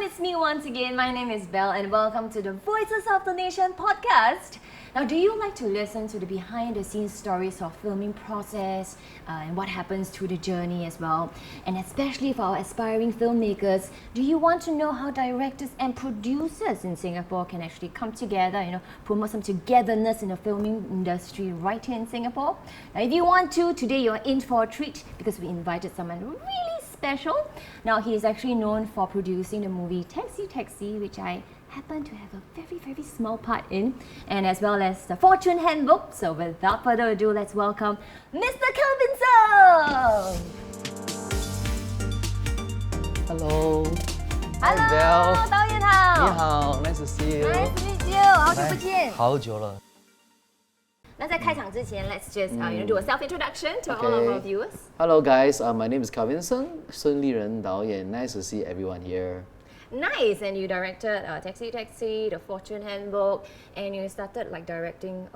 It's me once again. My name is Belle and welcome to the Voices of the Nation podcast. Now, do you like to listen to the behind the scenes stories of filming process and what happens through the journey as well? And especially for our aspiring filmmakers, do you want to know how directors and producers in Singapore can actually come together, promote some togetherness in the filming industry right here in Singapore? Now, if you want to, today you're in for a treat because we invited someone really special. Now, he is actually known for producing the movie Taxi, which I happen to have a very, very small part in, and as well as the Fortune Handbook. So without further ado, let's welcome Mr. Kelvin Sng! Hello. Hello, Hi, Belle. 导演好。你好 ，Nice to see you. Nice to meet you. 好久不见。好久了。那在开场之前 let's just do a self introduction to all of our viewers. Hello guys, my name is Kelvin Sng, 孙立人导演. Nice to see everyone here. Nice, and you directed Taxi, the Fortune Handbook, and you started directing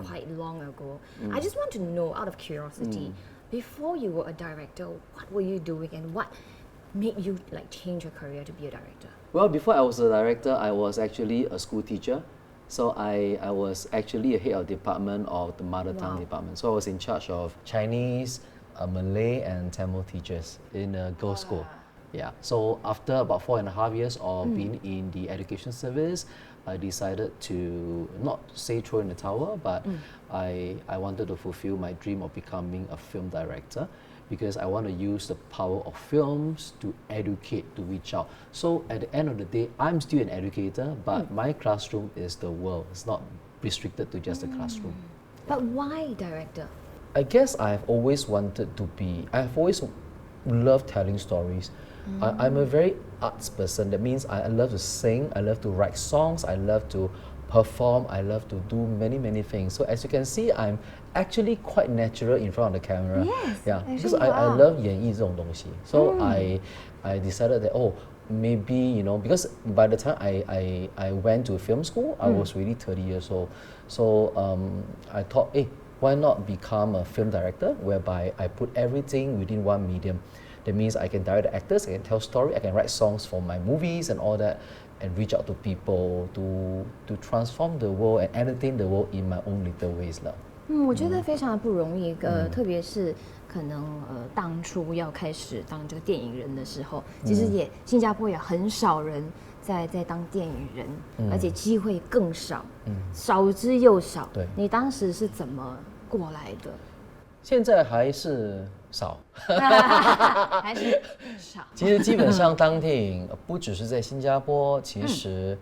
quite long ago. I just want to know, out of curiosity, before you were a director, what were you doing and what made you change your career to be a director? Well, before I was a director, I was actually a school teacher. So I was actually a head of department of the mother tongue department. So I was in charge of Chinese, Malay and Tamil teachers in a girls' school. Yeah. So after about 4.5 years of being in the education service, I decided to not say throw in the towel, but I wanted to fulfill my dream of becoming a film director, because I want to use the power of films to educate, to reach out. So at the end of the day, I'm still an educator, but my classroom is the world. It's not restricted to just the classroom. But why director? I guess I've always wanted to be, I've always loved telling stories. I'm a very arts person. That means I love to sing, I love to write songs, I love to perform, I love to do many things. So as you can see, I'm actually quite natural in front of the camera. Yes, yeah, because I love 演绎这种东西. So I decided that maybe because by the time I went to film school, I was really 30 years old. So I thought, why not become a film director, whereby I put everything within one medium. That means I can direct the actors, I can tell story, I can write songs for my movies and all that, and reach out to people to transform the world and entertain the world in my own little ways 啦。我觉得非常的不容易，特别是可能当初要开始当这个电影人的时候，其实新加坡也很少人在当电影人，而且机会更少，少之又少。对，你当时是怎么过来的？现在还是少，还是少。其实基本上当电影不只是在新加坡，其实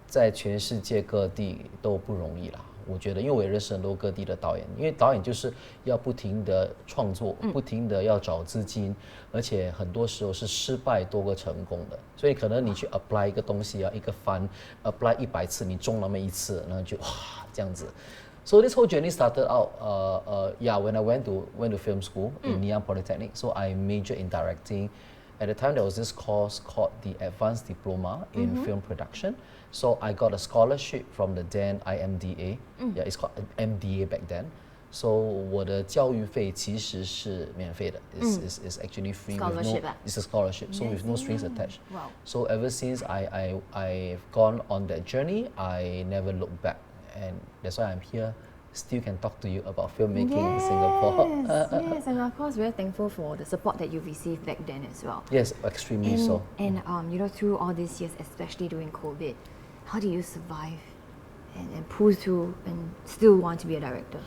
在全世界各地都不容易啦。我觉得，因为我也认识很多各地的导演，因为导演就是要不停的创作，不停的要找资金，而且很多时候是失败多过成功的，所以可能你去 apply 一个东西一个番 apply 100次，你中那么1次，然后就哇这样子。So this whole journey started out, when I went to film school in Ngee Ann Polytechnic. So I majored in directing. At the time, there was this course called the Advanced Diploma in Film Production. So I got a scholarship from the then IMDA. Yeah, it's called MDA back then. So 我的教育费其实是免费的. Is actually free. Scholarship. It's a scholarship, so with no strings attached. Wow. So ever since I've gone on that journey, I never looked back. And that's why I'm here, still can talk to you about filmmaking in Singapore. Yes, and of course, very thankful for the support that you received back then as well. Yes, extremely so. And through all these years, especially during COVID, how do you survive and pull through and still want to be a director?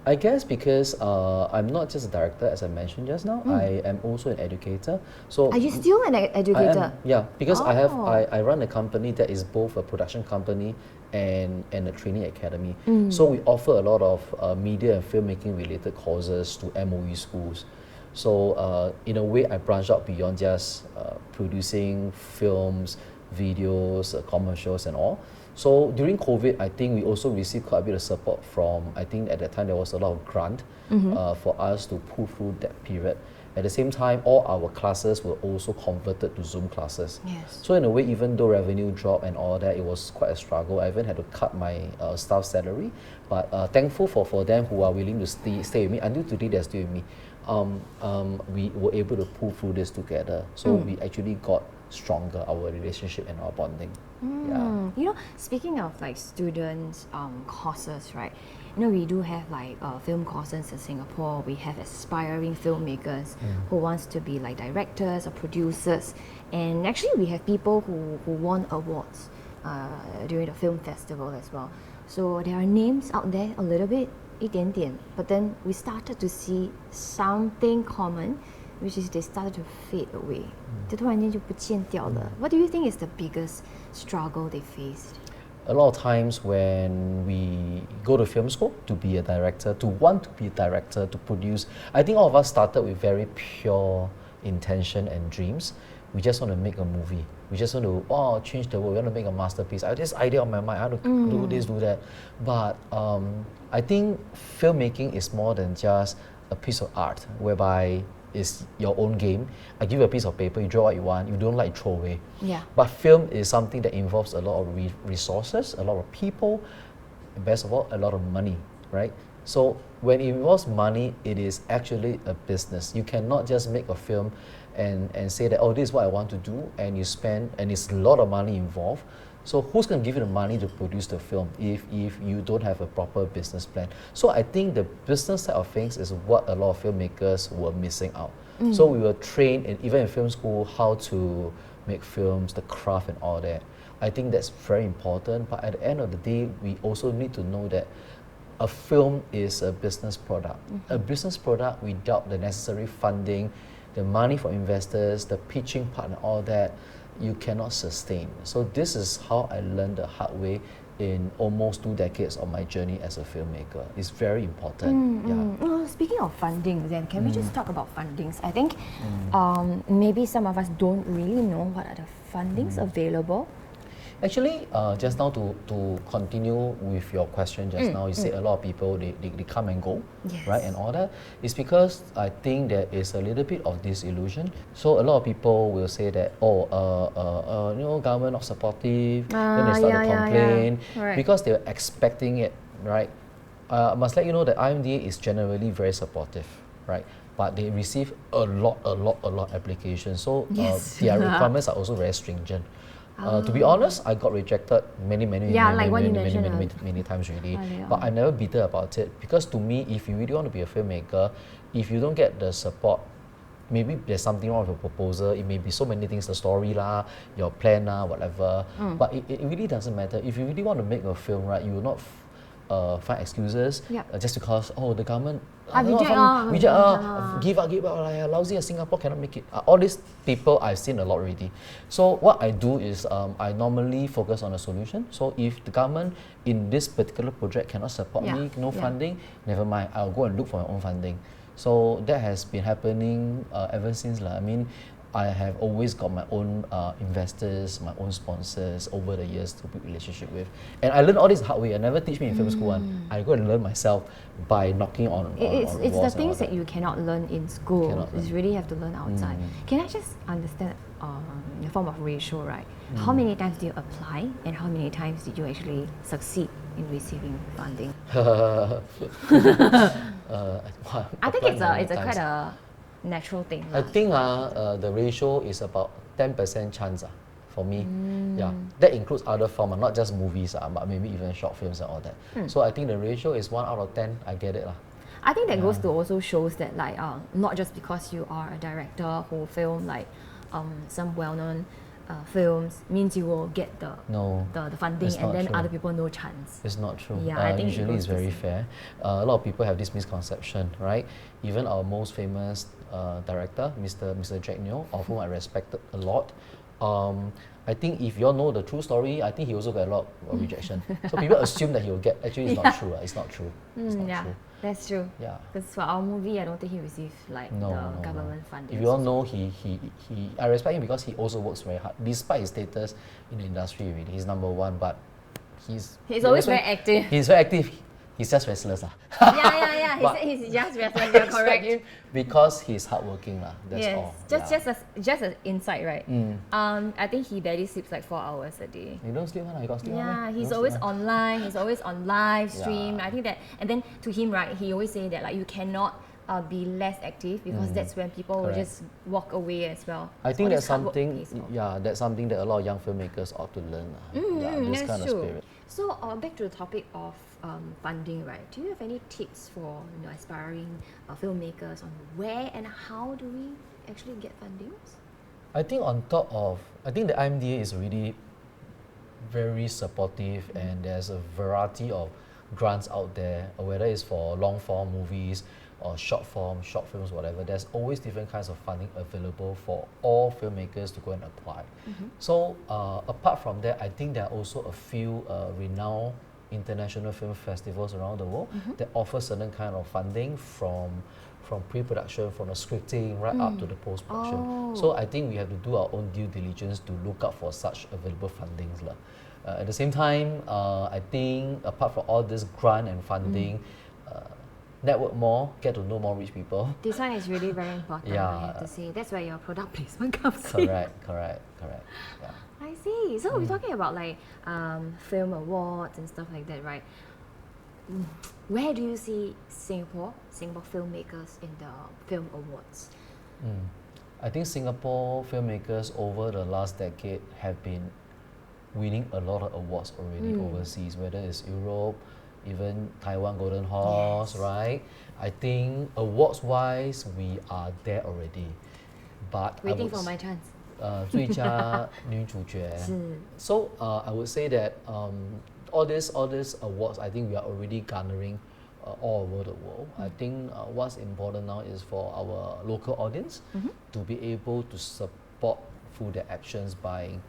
I guess because I'm not just a director, as I mentioned just now. I am also an educator. So are you still an educator? Yeah, because I run a company that is both a production company and a training academy. So we offer a lot of media and filmmaking related courses to MOE schools. So in a way, I branch out beyond just producing films, videos, commercials and all. So during COVID, I think we also received quite a bit of support from, I think at that time there was a lot of grant for us to pull through that period. At the same time, all our classes were also converted to Zoom classes. Yes. So in a way, even though revenue dropped and all that, it was quite a struggle. I even had to cut my staff salary. But thankful for them who are willing to stay with me. Until today, they're still with me. We were able to pull through this together. So we actually got stronger, our relationship and our bonding. Yeah. You know, speaking of like students courses, right? You know, we do have like film courses in Singapore. We have aspiring filmmakers who wants to be like directors or producers, and actually we have people who won awards during the film festival as well. So there are names out there a little bit, 一点点, but then we started to see something common, which is they started to fade away. 就突然间就不见掉了. What do you think is the biggest struggle they faced? A lot of times when we go to film school to be a director, to want to be a director, to produce, I think all of us started with very pure intention and dreams. We just want to make a movie. We just want to change the world. We want to make a masterpiece. I have this idea on my mind. I want to do this, do that. But I think filmmaking is more than just a piece of art, whereby it's your own game. I give you a piece of paper, you draw what you want. If you don't like, throw away. Yeah. But film is something that involves a lot of resources, a lot of people, and best of all, a lot of money, right? So when it involves money, it is actually a business. You cannot just make a film and say that, oh, this is what I want to do, and you spend, and it's a lot of money involved. So who's going to give you the money to produce the film if you don't have a proper business plan? So I think the business side of things is what a lot of filmmakers were missing out. So we were trained, even in film school, how to make films, the craft and all that. I think that's very important, but at the end of the day, we also need to know that a film is a business product. A business product without the necessary funding, the money for investors, the pitching part and all that, you cannot sustain. So this is how I learned the hard way in almost 2 decades of my journey as a filmmaker. It's very important. Well, speaking of funding, then can we just talk about fundings? I think maybe some of us don't really know what are the fundings available. Actually, just now to continue with your question just now, you said a lot of people, they come and go, Yes. right, and all that. It's because I think there is a little bit of disillusion. So a lot of people will say that, government not supportive, then they start to complain, Right. because they're expecting it, right? I must let you know that IMDA is generally very supportive, right? But they receive a lot applications. So Yes. their requirements are also very stringent. To be honest, I got rejected many times already. But I'm never bitter about it, because to me, if you really want to be a filmmaker, if you don't get the support, maybe there's something wrong with your proposal. It may be so many things, the story lah, your plan lah, whatever. But it really doesn't matter. If you really want to make a film, right, you will not find excuses just because the government give up, like, lousy, Singapore cannot make it. All these people I've seen a lot already. So what I do is I normally focus on a solution. So if the government in this particular project cannot support me, no funding, never mind, I'll go and look for my own funding. So that has been happening ever since. I mean, I have always got my own investors, my own sponsors over the years to build relationship with. And I learned all this hard way. I never teach me in film school one. I go and learn myself by knocking on It's the walls things that you cannot learn in school. You really have to learn outside. Can I just understand the form of ratio, right? How many times do you apply, and how many times did you actually succeed in receiving funding? I think it's a kind of natural thing. I think the ratio is about 10% chance for me. Yeah, that includes other forms, not just movies, but maybe even short films and all that. So I think the ratio is 1 out of 10. I get it. I think that goes to also shows that like not just because you are a director who film like some well-known films means you will get the funding, and then true. other people no chance. It's not true. Yeah, I think usually it's very fair. A lot of people have this misconception, right? Even our most famous director, Mr. Jack Neo, of whom I respected a lot. I think if you all know the true story, I think he also got a lot of rejection. So people assume that he will get. Actually, it's not true. It's not true. It's not true. That's true. Yeah. Because for our movie, I don't think he received like government funding. If you all know, I respect him because he also works very hard, despite his status in the industry. Really, he's number one, but he's always very active. He's very active. He's just restless. Yeah. But He's just restless. I You're respect correct. him because he's hardworking. That's Yes, all. just an insight, right? I think he barely sleeps like 4 hours a day. You don't sleep, you got sleep. Yeah, he's always online. He's always on live stream. Yeah. I think that, and then to him, right, he always say that like you cannot be less active because that's when people will Correct. just walk away as well. I So think all that's this hard work something. pays off. Yeah, that's something that a lot of young filmmakers ought to learn. This That's kind of true. spirit. So back to the topic of funding, right? Do you have any tips for aspiring filmmakers on where and how do we actually get fundings? I think the IMDA is really very supportive, and there's a variety of grants out there, whether it's for long form movies or short films, whatever. There's always different kinds of funding available for all filmmakers to go and apply. So apart from that, I think there are also a few renowned international film festivals around the world that offer certain kind of funding from pre-production, from the scripting right up to the post-production. Oh. So I think we have to do our own due diligence to look out for such available fundings. At the same time, I think apart from all this grant and funding, network more, get to know more rich people. This one is really very important, I have to say. That's where your product placement comes in. Correct. Yeah. I see. So we're talking about like film awards and stuff like that, right? Where do you see Singapore filmmakers in the film awards? I think Singapore filmmakers over the last decade have been winning a lot of awards already overseas, whether it's Europe, even Taiwan Golden Horse, right? I think awards-wise, we are there already. But Waiting for my chance. 最佳女主角. So I would say that all these awards, I think we are already garnering all over the world. I think what's important now is for our local audience to be able to support through their actions by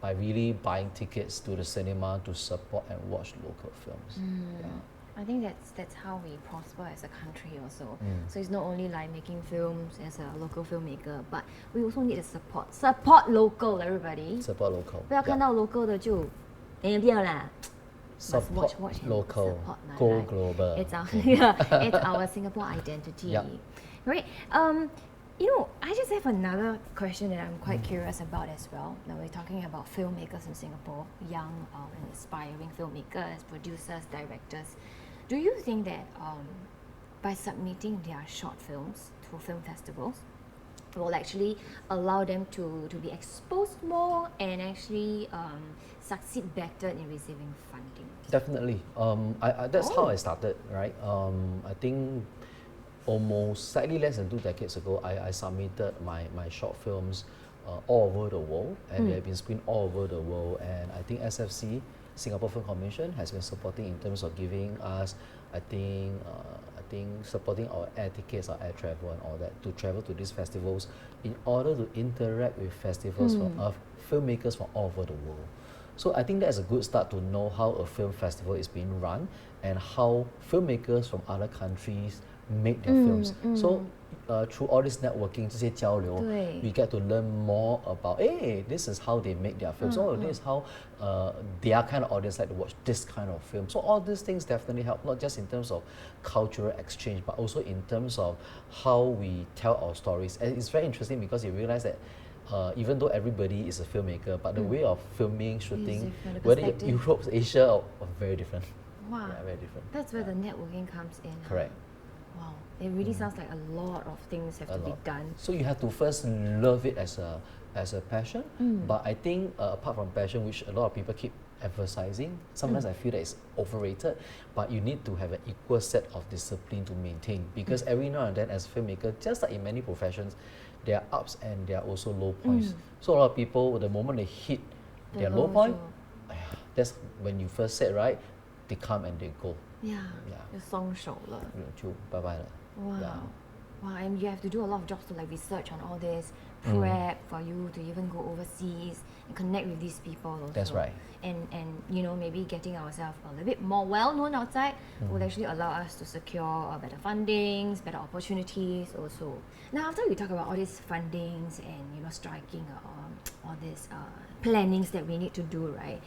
really buying tickets to the cinema to support and watch local films. I think that's how we prosper as a country also. So it's not only like making films as a local filmmaker, but we also need the support. Support local, everybody. Support local. 不要看到 local 的就没掉啦。Must Support watch and local, support lah, go right? global. It's our it's our Singapore identity. Yep. Right. I just have another question that I'm quite curious about as well. Now we're talking about filmmakers in Singapore, young and aspiring filmmakers, producers, directors. Do you think that by submitting their short films to film festivals will actually allow them to be exposed more and actually succeed better in receiving funding? Definitely. That's how I started, right? I think almost slightly less than 2 decades ago, I submitted my short films all over the world, and they have been screened all over the world. And I think SFC, Singapore Film Commission, has been supporting in terms of giving us, I think supporting our air tickets, our air travel, and all that to travel to these festivals in order to interact with festivals of filmmakers from all over the world. So I think that's a good start to know how a film festival is being run and how filmmakers from other countries make their films. So through all this networking, 这些交流, 对 we get to learn more about, hey, this is how they make their films. Oh, this is how their kind of audience like to watch this kind of film. So all these things definitely help, not just in terms of cultural exchange, but also in terms of how we tell our stories. And it's very interesting because you realize that even though everybody is a filmmaker, but the way of filming, shooting, different, the whether perspective. Europe, Asia, are very different. Wow. Yeah, very different. That's where the networking comes in. huh? Correct. Wow. It really sounds like a lot of things have to be done. So you have to first love it as a passion. But I think apart from passion, which a lot of people keep emphasizing, sometimes I feel that it's overrated. But you need to have an equal set of discipline to maintain, because every now and then, as a filmmaker, just like in many professions, there are ups and there are also low points. So a lot of people, the moment they hit their low point, that's when you first said, right, they come and they go. Yeah. Yeah. 就松手了。就拜拜了。 Wow. Yeah. Wow, and you have to do a lot of jobs to like research on all this, prep for you to even go overseas and connect with these people also. That's right. And maybe getting ourselves a little bit more well known outside would actually allow us to secure better fundings, better opportunities also. Now after we talk about all these fundings and striking all these plannings that we need to do, right?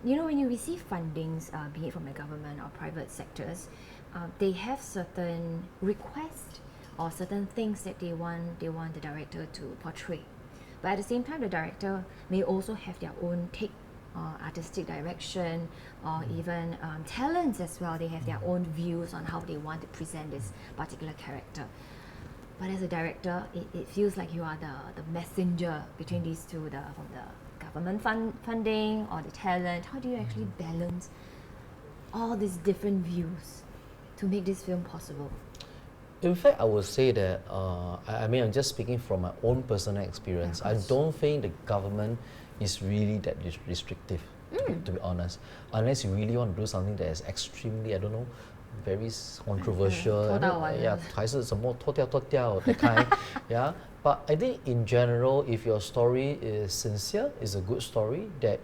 You know, when you receive fundings, be it from the government or private sectors, they have certain requests or certain things that they want the director to portray. But at the same time, the director may also have their own take, artistic direction, or even talents as well. They have their own views on how they want to present this particular character. But as a director, it feels like you are the messenger between these two, from the government funding or the talent. How do you actually balance all these different views to make this film possible? In fact, I would say that, I mean, I'm just speaking from my own personal experience. I don't think the government is really that restrictive, to be honest. Unless you really want to do something that is extremely, I don't know, very controversial. Yeah, 还是什么脱掉 that kind. Yeah. But I think in general, if your story is sincere, is a good story that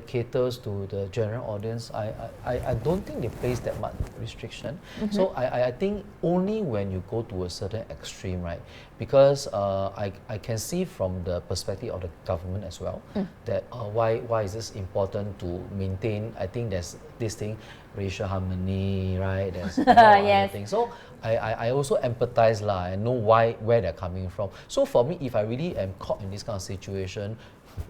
caters to the general audience, I don't think they place that much restriction. So I think only when you go to a certain extreme, right? Because I can see from the perspective of the government as well that why is this important to maintain? I think there's this thing, racial harmony, right? There's other things. So I also empathize lah and know where they're coming from. So for me, if I really am caught in this kind of situation,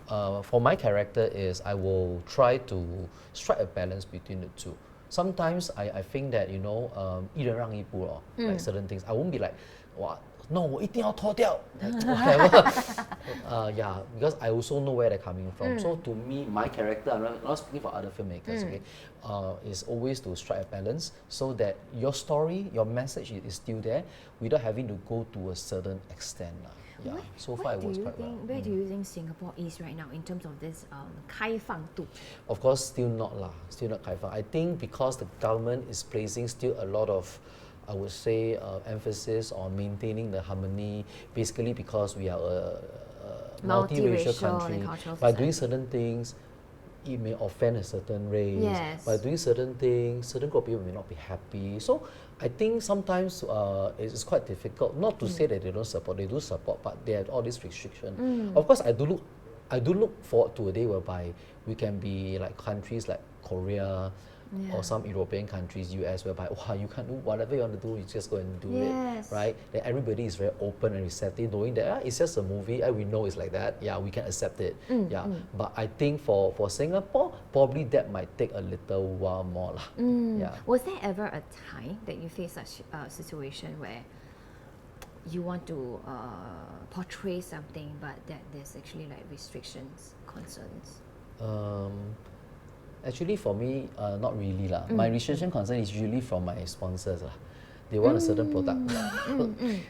for my character is I will try to strike a balance between the two. Sometimes I think that, you know, 一人让一步 like certain things. I won't be like, wow, no, 我一定要脱掉 whatever. Yeah, because I also know where they're coming from. So to me, my character, I'm not speaking for other filmmakers, okay, is always to strike a balance so that your story, your message is still there without having to go to a certain extent. Yeah, so far it works quite well. Where do you think Singapore is right now in terms of this 开放度? Of course, still not lah, still not 开放. I think because the government is placing still a lot of, I would say, emphasis on maintaining the harmony, basically because we are a multiracial country. By doing certain things, it may offend a certain race. Yes. By doing certain things, certain group of people may not be happy. So I think sometimes it's quite difficult. Not to say that they don't support, they do support, but they have all these restrictions. Of course, I do look forward to a day whereby we can be like countries like Korea, or some European countries, US, whereby you can do whatever you want to do, you just go and do it, right? Then everybody is very open and receptive, knowing that it's just a movie, we know it's like that, yeah, we can accept it, But I think for Singapore, probably that might take a little while more. Yeah. Was there ever a time that you faced such a situation where you want to portray something, but that there's actually like restrictions, concerns? Actually, for me, not really lah. My restriction concern is usually from my sponsors lah. They want a certain product,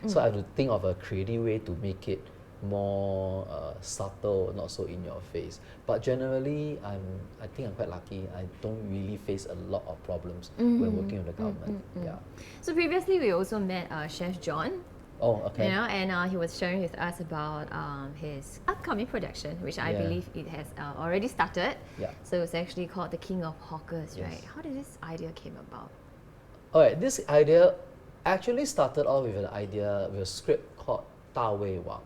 so I have to think of a creative way to make it more subtle, not so in your face. But generally, I think I'm quite lucky. I don't really face a lot of problems when working with the government. Yeah. So previously, we also met Chef John. Oh, okay. You know, and he was sharing with us about his upcoming production, which I believe it has already started. Yeah. So it's actually called The King of Hawkers, right? How did this idea came about? Alright, this idea actually started off with an idea with a script called 大胃王,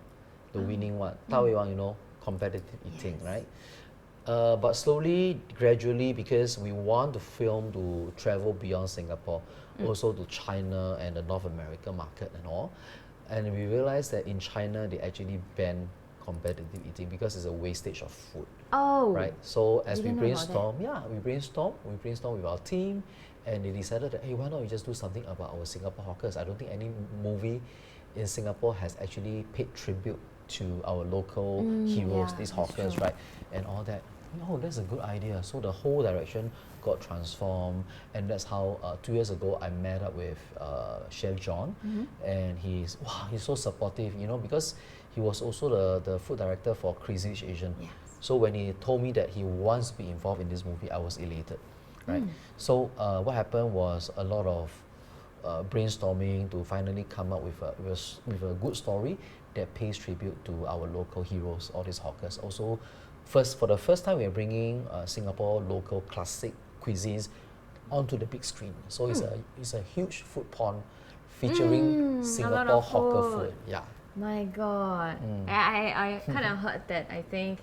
the winning one. 大胃王, you know, competitive eating, right? But slowly, gradually, because we want the film to travel beyond Singapore, also to China and the North American market and all. And we realized that in China, they actually ban competitive eating because it's a wastage of food. Oh. Right? So as we brainstorm, we brainstorm with our team, and they decided that, hey, why not we just do something about our Singapore hawkers? I don't think any movie in Singapore has actually paid tribute to our local heroes, these hawkers, right? And all that. Oh, that's a good idea. So the whole direction got transformed, and that's how 2 years ago I met up with Chef John, and he's so supportive, you know, because he was also the food director for Crazy Rich Asian. Yes. So when he told me that he wants to be involved in this movie, I was elated, right? So what happened was a lot of brainstorming to finally come up with a good story that pays tribute to our local heroes, all these hawkers. Also, for the first time, we are bringing Singapore local classic cuisines onto the big screen. So it's a huge food pond featuring Singapore hawker food. Yeah. My God, I kind of heard that. I think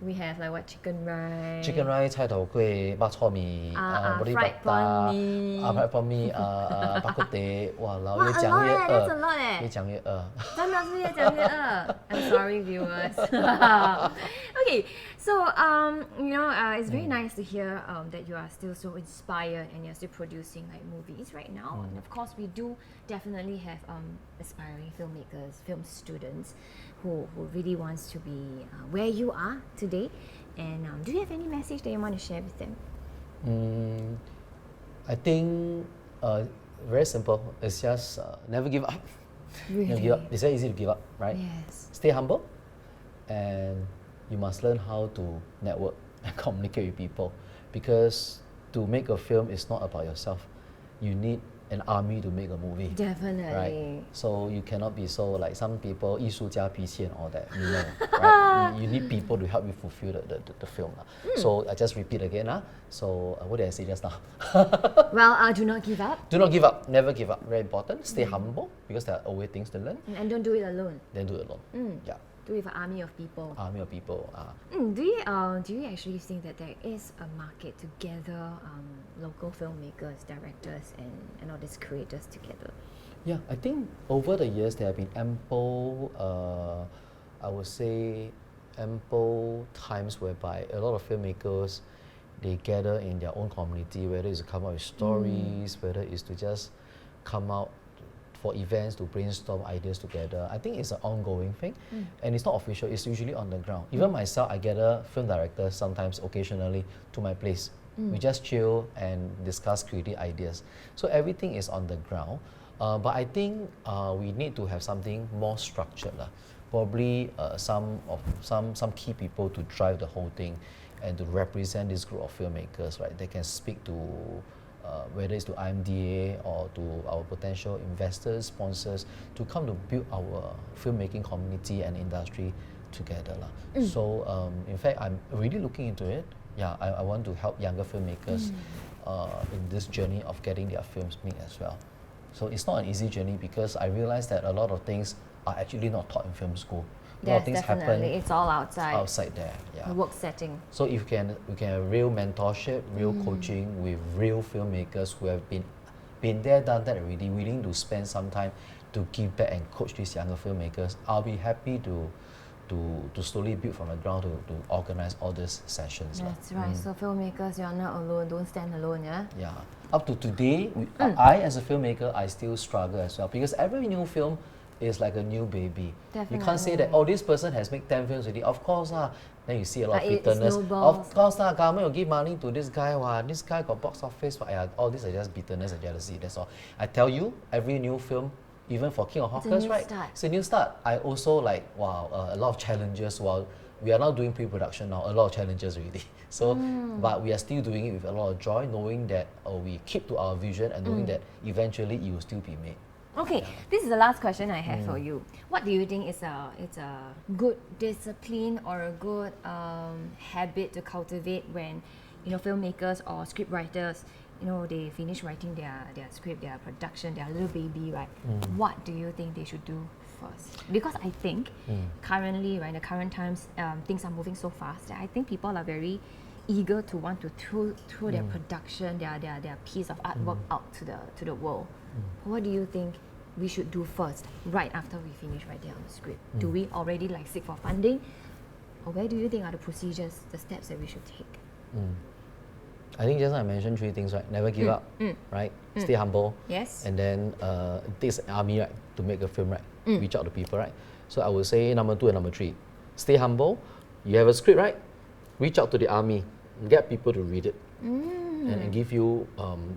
We have like what, chicken rice, chicken rice, 菜頭粿, bak chor mee, roti fried prawn prata, mee. fried prawn mee, bak kut teh. 哇，老 Wow, 越 a 讲 lot 越 eh, that's a 饿， lot eh. 越讲越饿。真的是越讲越饿。I'm sorry, viewers. Okay, so it's very nice to hear that you are still so inspired and you're still producing like movies right now. And of course, we do definitely have aspiring filmmakers, film students, who really wants to be where you are today. And do you have any message that you want to share with them? I think very simple. It's just never give up. Really? Never give up. It's very easy to give up, right? Yes. Stay humble, and you must learn how to network and communicate with people. Because to make a film is not about yourself. You need an army to make a movie. Definitely. Right? So you cannot be so like some people, 艺术家脾气 and all that. You know, right? You need people to help you fulfill the film. So I just repeat again. So what did I say just now? Well, do not give up. Do not give up. Never give up. Very important. Stay humble because there are always things to learn. And don't do it alone. Then do it alone. Yeah. Do it with an army of people. Army of people. Do you actually think that there is a market to gather local filmmakers, directors, and all these creators together? Yeah, I think over the years there have been ample, I would say, ample times whereby a lot of filmmakers, they gather in their own community, whether it's to come up with stories, whether it's to just come out for events to brainstorm ideas together. I think it's an ongoing thing, and it's not official. It's usually on the ground. Even myself, I gather film directors sometimes, occasionally, to my place. We just chill and discuss creative ideas. So everything is on the ground. But I think we need to have something more structured. Probably some key people to drive the whole thing and to represent this group of filmmakers, right? They can speak to whether it's to IMDA or to our potential investors, sponsors, to come to build our filmmaking community and industry together. So in fact, I'm really looking into it. Yeah, I want to help younger filmmakers in this journey of getting their films made as well. So it's not an easy journey because I realized that a lot of things are actually not taught in film school. A lot of things happen It's all outside there. Yeah. the work setting. So if we can have real mentorship, real coaching with real filmmakers who have been there, done that already, willing to spend some time to give back and coach these younger filmmakers, I'll be happy to slowly build from the ground to organize all these sessions. That's right. So filmmakers, you're not alone. Don't stand alone, yeah? Yeah. Up to today, I as a filmmaker, I still struggle as well because every new film is like a new baby. Definitely. You can't say that, oh, this person has made 10 films already. Of course, then you see a lot of It bitterness. snowballs. Of course, government will give money to this guy. This guy got box office. All this is just bitterness and jealousy. That's all. I tell you, every new film, even for King of Hawkers, right? It's a new start. I also like, a lot of challenges. While we are now doing pre-production now, a lot of challenges already. So, but we are still doing it with a lot of joy, knowing that we keep to our vision and knowing that eventually it will still be made. Okay, this is the last question I have for you. What do you think is a good discipline or a good habit to cultivate when filmmakers or script writers they finish writing their script, their production, their little baby, right? What do you think they should do first? Because I think currently, right, in the current times, things are moving so fast that I think people are very eager to want to throw their production, their piece of artwork out to the world. What do you think we should do first, right after we finish writing on the script? Do we already seek for funding? Or where do you think are the procedures, the steps that we should take? I think just now I mentioned 3 things, right? Never give up, right? Stay humble. Yes. And then it takes an army, right, to make a film, right? Reach out to people, right? So I would say number 2 and number 3. Stay humble. You have a script, right? Reach out to the army. Get people to read it. And give you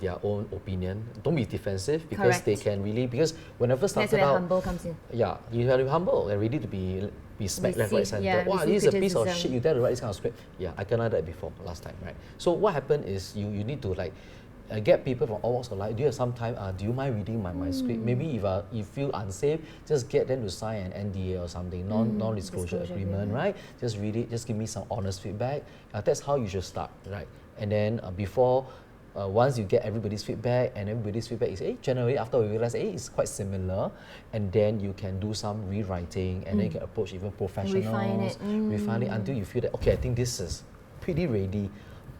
their own opinion. Don't be defensive because they can really, because whenever started That's where out, humble comes in. Yeah, you have to be humble and ready to be smacked left, right, center. Wow, this is a piece of shit. You dare to write this kind of script? Yeah, I cannot that before last time, right? So what happened is you need to get people from all walks of life. Do you have some time? Do you mind reading my script? Maybe if you feel unsafe, just get them to sign an NDA or something, non-disclosure agreement, right? Just read it. Just give me some honest feedback. That's how you should start, right? And then before once you get everybody's feedback, and everybody's feedback is, generally after we realize, it's quite similar, and then you can do some rewriting, and then you can approach even professionals, refine it until you feel that, okay, I think this is pretty ready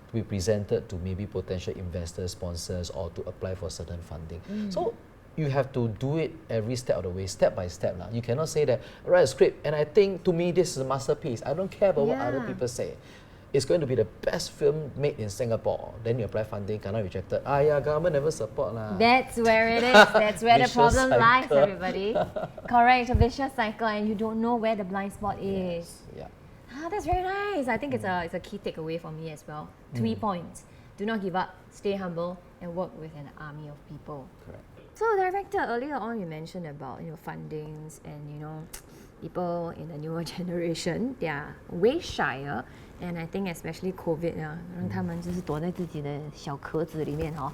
to be presented to maybe potential investors, sponsors, or to apply for certain funding. So you have to do it every step of the way, step by step. You cannot say that, write a script, and I think to me this is a masterpiece. I don't care about what other people say. It's going to be the best film made in Singapore. Then you apply funding, cannot rejected. Government never support lah. That's where it is. That's where the problem lies, everybody. Correct, a vicious cycle, and you don't know where the blind spot is. Yeah. That's very nice. I think it's a key takeaway for me as well. 3 points. Do not give up, stay humble, and work with an army of people. Correct. So, director, earlier on you mentioned about fundings and people in the newer generation, they are way shyer. And I think especially COVID 让他们就是躲在自己的小壳子里面哈。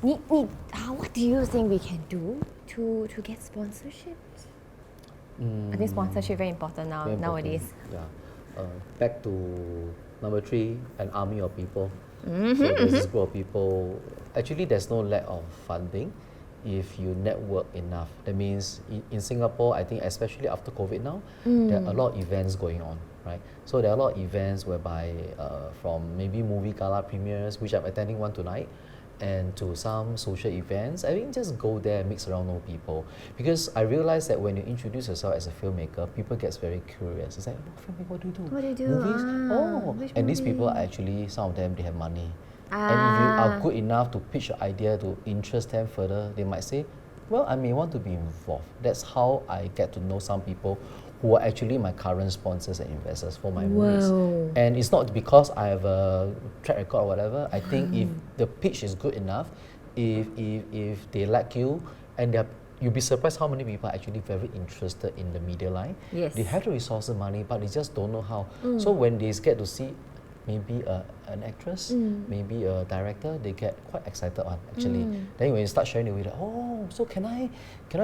What do you think we can do to get sponsorships? I think sponsorship very important nowadays. Yeah. Back to number 3, an army of people. So there's this group of people. Actually, there's no lack of funding if you network enough. That means in Singapore, I think especially after COVID now, there are a lot of events going on, right? So there are a lot of events whereby from maybe movie gala premieres, which I'm attending one tonight, and to some social events, I think just go there, mix around, know people. Because I realized that when you introduce yourself as a filmmaker, people get very curious. It's like, filmmaker, what do you do? What do you do? Movies? And these people are actually, some of them, they have money. And if you are good enough to pitch your idea to interest them further, they might say, well, I may want to be involved. That's how I get to know some people who are actually my current sponsors and investors for my movies. And it's not because I have a track record or whatever. I think if the pitch is good enough, if they like you, and you'll be surprised how many people are actually very interested in the media line. Yes. They have the resources, money, but they just don't know how. So when they get to see maybe an actress, maybe a director, they get quite excited on actually. Then when you start sharing it with them, so can I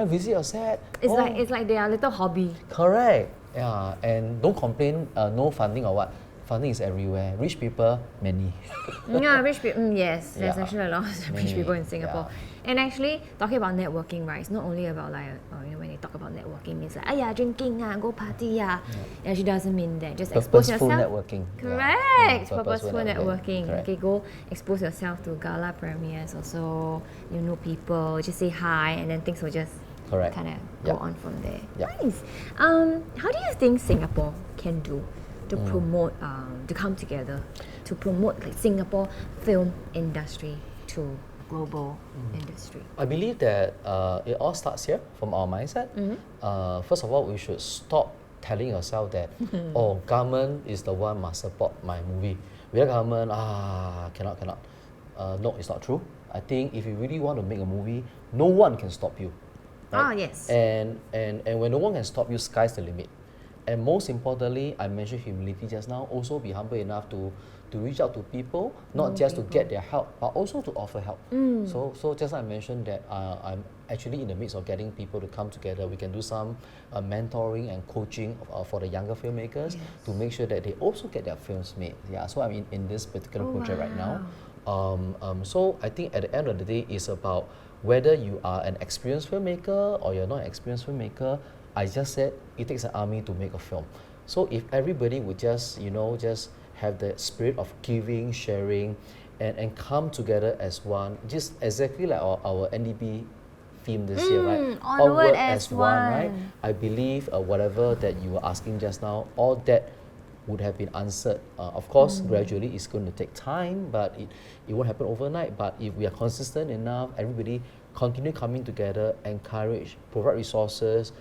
visit your set? It's like their little hobby. Correct. Yeah, and don't complain, no funding or what. Funding is everywhere. Rich people, many. Rich people, yes. There's actually a lot of rich people in Singapore. Yeah. And actually, talking about networking, right? It's not only about like, when they talk about networking, it's like, drinking, go party. It actually doesn't mean that. Just expose yourself. Purposeful networking. Correct. Purposeful networking. Correct. Okay, go expose yourself to gala premieres also. You know people, just say hi, and then things will just kind of go on from there. Nice. How do you think Singapore can do to promote, to come together, to promote like Singapore film industry to global industry? I believe that it all starts here from our mindset. First of all, we should stop telling yourself that, government is the one must support my movie. Without government, cannot. No, it's not true. I think if you really want to make a movie, no one can stop you. Right? Yes. And when no one can stop you, sky's the limit. And most importantly, I mentioned humility just now. Also be humble enough to reach out to people, not just to get their help, but also to offer help. So just like I mentioned that I'm actually in the midst of getting people to come together. We can do some mentoring and coaching for the younger filmmakers to make sure that they also get their films made. Yeah, so I'm in this particular project right now. So I think at the end of the day, it's about whether you are an experienced filmmaker or you're not an experienced filmmaker. I just said it takes an army to make a film. So if everybody would just have the spirit of giving, sharing, and come together as one, just exactly like our NDP theme this year, right? Onward as one, right? I believe whatever that you were asking just now, all that would have been answered. Of course, gradually it's going to take time, but it won't happen overnight. But if we are consistent enough, everybody continue coming together, encourage, provide resources,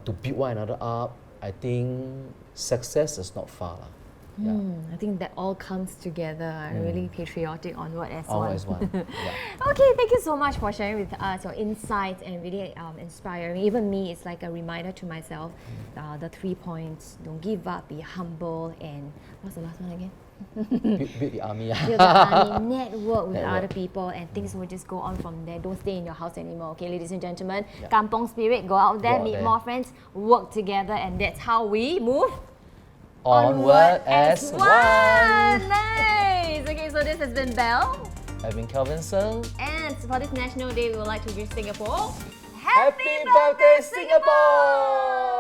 to build one another up, I think success is not far. I think that all comes together. Really patriotic, onward as one. Onward as one. Okay, thank you so much for sharing with us your insights and really inspiring. Even me, it's like a reminder to myself. The 3 points: don't give up, be humble, and what's the last one again? Build the army. Build the army, network with other people, and things will just go on from there. Don't stay in your house anymore, okay, ladies and gentlemen. Kampong spirit, go out there, meet more friends, work together, and that's how we move onward as one. Nice! Okay, so this has been Belle. I've been Kelvin Sng. And for this National Day, we would like to wish Singapore Happy birthday, Singapore!